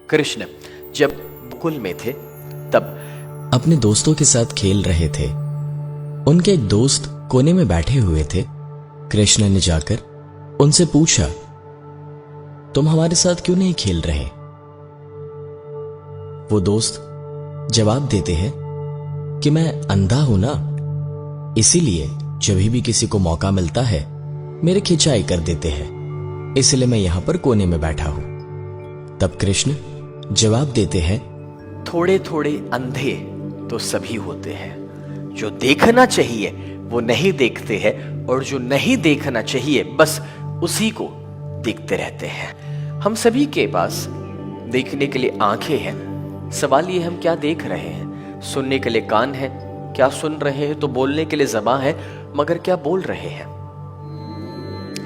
कृष्ण जब गोकुल में थे तब अपने दोस्तों के साथ खेल रहे थे। उनके एक दोस्त कोने में बैठे हुए थे। कृष्ण ने जाकर उनसे पूछा, तुम हमारे साथ क्यों नहीं खेल रहे? वो दोस्त जवाब देते हैं कि मैं अंधा हूं ना, इसीलिए जब भी किसी को मौका मिलता है मेरे खिंचाई कर देते हैं, इसलिए मैं यहां पर कोने में बैठा हूं। तब कृष्ण जवाब देते हैं, थोड़े थोड़े अंधे तो सभी होते हैं, जो देखना चाहिए वो नहीं देखते हैं और जो नहीं देखना चाहिए बस उसी को देखते रहते हैं। हम सभी के पास देखने के लिए आंखें हैं, सवाल ये हम क्या देख रहे हैं। सुनने के लिए कान है, क्या सुन रहे हैं। तो बोलने के लिए ज़बान है, मगर क्या बोल रहे हैं।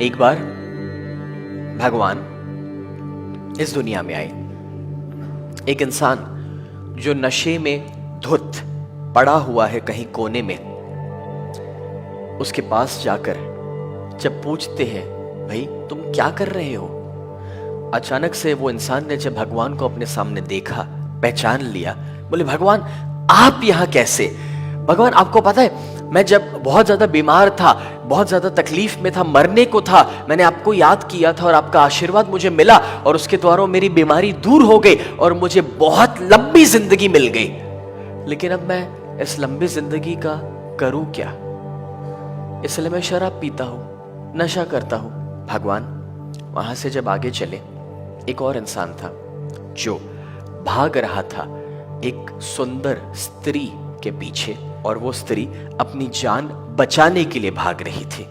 एक बार भगवान इस दुनिया में आए। एक इंसान जो नशे में धुत पड़ा हुआ है कहीं कोने में, उसके पास जाकर जब पूछते हैं, भाई तुम क्या कर रहे हो? अचानक से वो इंसान ने जब भगवान को अपने सामने देखा, पहचान लिया, बोले भगवान आप यहां कैसे? भगवान आपको पता है मैं जब बहुत ज्यादा बीमार था, बहुत ज्यादा तकलीफ में था, मरने को था, मैंने आपको याद किया था और आपका आशीर्वाद मुझे मिला और उसके द्वारा मेरी बीमारी दूर हो गई और मुझे बहुत लंबी जिंदगी मिल गई। लेकिन अब मैं इस लंबी जिंदगी का करूं क्या? इसलिए मैं शराब पीता हूं, नशा करता हूं। भगवान वहां से जब आगे चले, एक और इंसान था जो भाग रहा था एक सुंदर स्त्री के पीछे, और वो स्त्री अपनी जान बचाने के लिए भाग रही थी।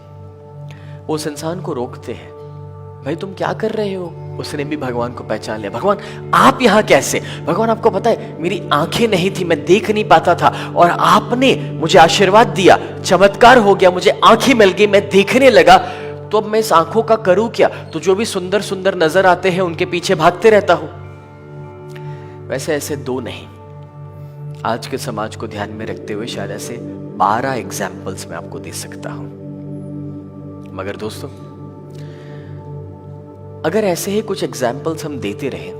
उस इंसान को रोकते हैं, भाई तुम क्या कर रहे हो? उसने भी भगवान को पहचान लिया। भगवान आप यहां कैसे? भगवान आपको पता है मेरी आंखें नहीं थी, मैं देख नहीं पाता था और आपने मुझे आशीर्वाद दिया, चमत्कार हो गया, मुझे आंखें मिल गई, मैं देखने लगा। तो अब मैं इस आंखों का करूं क्या? तो जो भी सुंदर सुंदर नजर आते हैं उनके पीछे भागते रहता हूं। वैसे ऐसे दो नहीं, आज के समाज को ध्यान में रखते हुए शायद ऐसे 12 एग्जाम्पल्स मैं आपको दे सकता हूं। मगर दोस्तों, अगर ऐसे ही कुछ एग्जाम्पल्स हम देते रहे,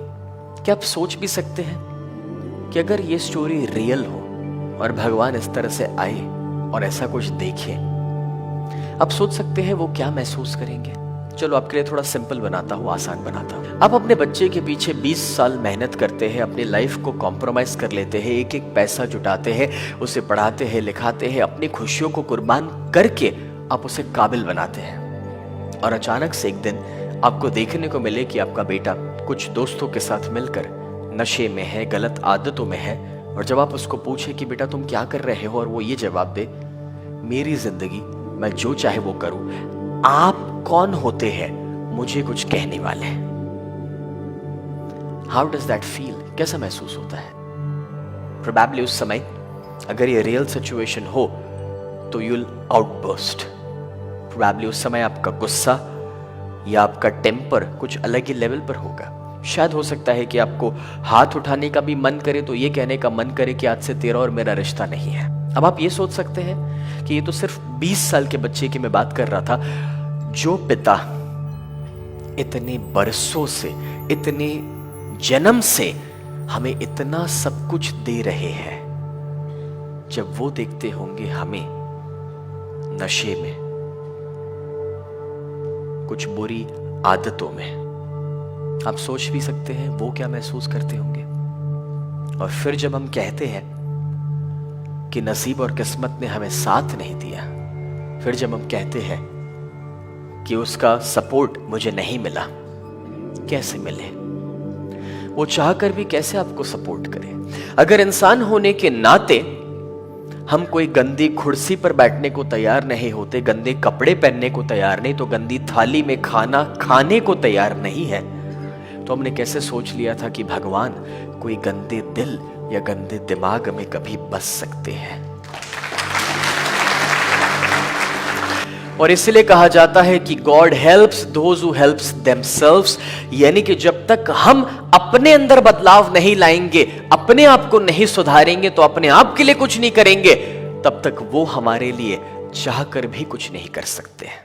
क्या आप सोच भी सकते हैं कि अगर ये स्टोरी रियल हो और भगवान इस तरह से आए और ऐसा कुछ देखे, आप सोच सकते हैं वो क्या महसूस करेंगे? चलो आपके लिए थोड़ा सिंपल बनाता हूँ, आसान बनाता हूँ। आप अपने बच्चे के पीछे 20 साल मेहनत करते हैं, अपनी लाइफ को कॉम्प्रोमाइज कर लेते हैं, एक एक पैसा जुटाते हैं, उसे पढ़ाते हैं, लिखाते हैं, अपनी खुशियों को कुर्बान करके आप उसे काबिल बनाते हैं। और अचानक से एक दिन आपको देखने को मिले कि आपका बेटा कुछ दोस्तों के साथ मिलकर नशे में है, गलत आदतों में है। और जब आप उसको पूछे कि बेटा तुम क्या कर रहे हो, और वो ये जवाब दे, मेरी जिंदगी मैं जो चाहे वो करूं, आप कौन होते हैं मुझे कुछ कहने वाले? How does that feel? कैसा महसूस होता है? प्रोबेबली उस समय अगर ये रियल सिचुएशन हो तो यूल आउटबर्स्ट। प्रोबेबली उस समय आपका गुस्सा या आपका टेम्पर कुछ अलग ही लेवल पर होगा। शायद हो सकता है कि आपको हाथ उठाने का भी मन करे तो ये कहने का मन करे कि आज से तेरा और मेरा रिश्ता नहीं है। अब आप ये सोच सकते हैं कि ये तो सिर्फ 20 साल के बच्चे की मैं बात कर रहा था, जो पिता इतने बरसों से, इतने जन्म से हमें इतना सब कुछ दे रहे हैं, जब वो देखते होंगे हमें नशे में, कुछ बुरी आदतों में, आप सोच भी सकते हैं वो क्या महसूस करते होंगे। और फिर जब हम कहते हैं कि नसीब और किस्मत ने हमें साथ नहीं दिया, फिर जब हम कहते हैं कि उसका सपोर्ट मुझे नहीं मिला, कैसे मिले? वो चाहकर भी कैसे आपको सपोर्ट करे? अगर इंसान होने के नाते हम कोई गंदी कुर्सी पर बैठने को तैयार नहीं होते, गंदे कपड़े पहनने को तैयार नहीं, तो गंदी थाली में खाना खाने को तैयार नहीं है, तो हमने कैसे सोच लिया था कि भगवान कोई गंदे दिल या गंदे दिमाग में कभी बस सकते हैं? और इसलिए कहा जाता है कि God helps those who helps themselves, यानी कि जब तक हम अपने अंदर बदलाव नहीं लाएंगे, अपने आप को नहीं सुधारेंगे, तो अपने आप के लिए कुछ नहीं करेंगे, तब तक वो हमारे लिए चाहकर भी कुछ नहीं कर सकते हैं।